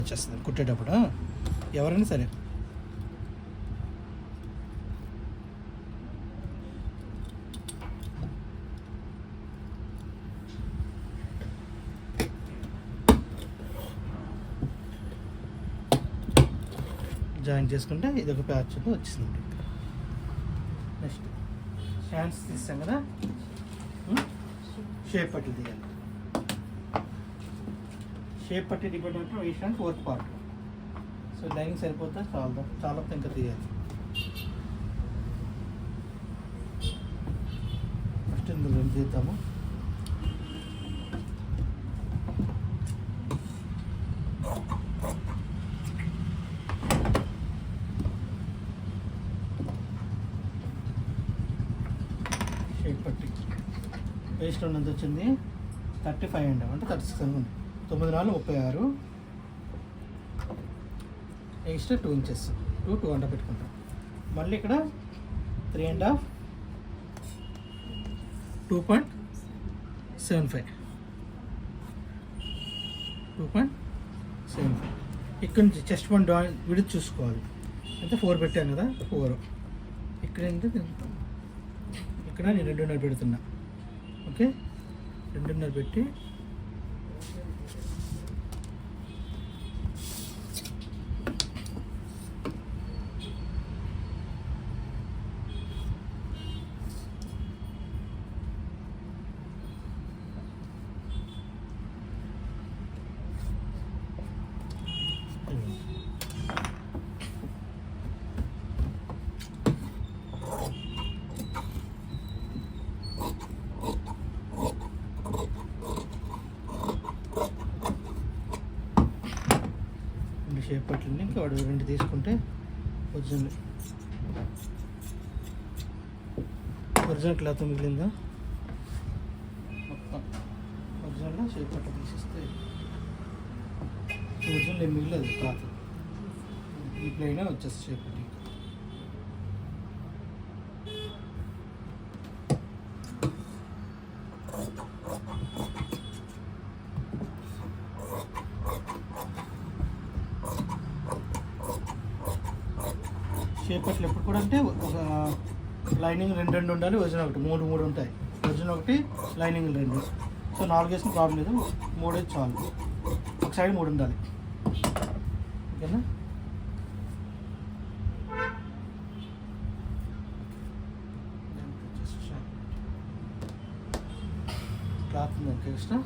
వచ్చేస్తుంది కుట్టేటప్పుడు ఎవరైనా సరే. జాయిన్ చేసుకుంటే ఇది ఒక ప్యాచ్ వచ్చేసింది. నెక్స్ట్ హ్యాండ్స్ తీస్తాం కదా, షేప్ పట్టి తీయాలి. షేప్ పట్టి డిపెండ్ వేయడానికి వర్క్ పార్ట్. సో లైనింగ్ సరిపోతే చాలా ఇంకా తీయాలి. ఫస్ట్ ఇందులో తీద్దాము. షేప్ పట్టి వేస్ట్ ఉన్నంత వచ్చింది 35 అండి, అంటే 36 అనుకోండి. 9 4 36. ఎక్స్ట్రా 2 ఇంచెస్ 2.5 పెట్టుకుంటాం. మళ్ళీ ఇక్కడ 3.5 2.75 ఇక్కడ నుంచి చెస్ట్ వన్ విడిచి చూసుకోవాలి. అంటే 4 పెట్టాను కదా, 4 ఇక్కడ ఇక్కడ నేను 2.5 పెడుతున్నా. ఓకే, 2.5 పెట్టి షేప్ పట్టింది. ఇంకా వాడు 2 తీసుకుంటే ఒరిజినల్ క్లాత్ మిగిలిందా, మొత్తం ఒరిజినల్ షేప్ పట్టు తీసేస్తే ఒరిజినల్ ఏం మిగిలేదు క్లాత్. ఈ ప్లెయిన్ వచ్చేస్తుంది షేప్ పట్టి. షేప్ పట్లు ఎప్పుడు కూడా అంటే ఒక లైనింగ్ 2 ఉండాలి, ఒరిజినల్ 1 3 ఉంటాయి. Original 1, lining 2. సో 4 వేసిన ప్రాబ్లం లేదు, 3 అయితే చాలు. ఒక సైడ్ 3 ఉండాలి. ఓకేనా, క్లాత్ ఎక్స్ట్రా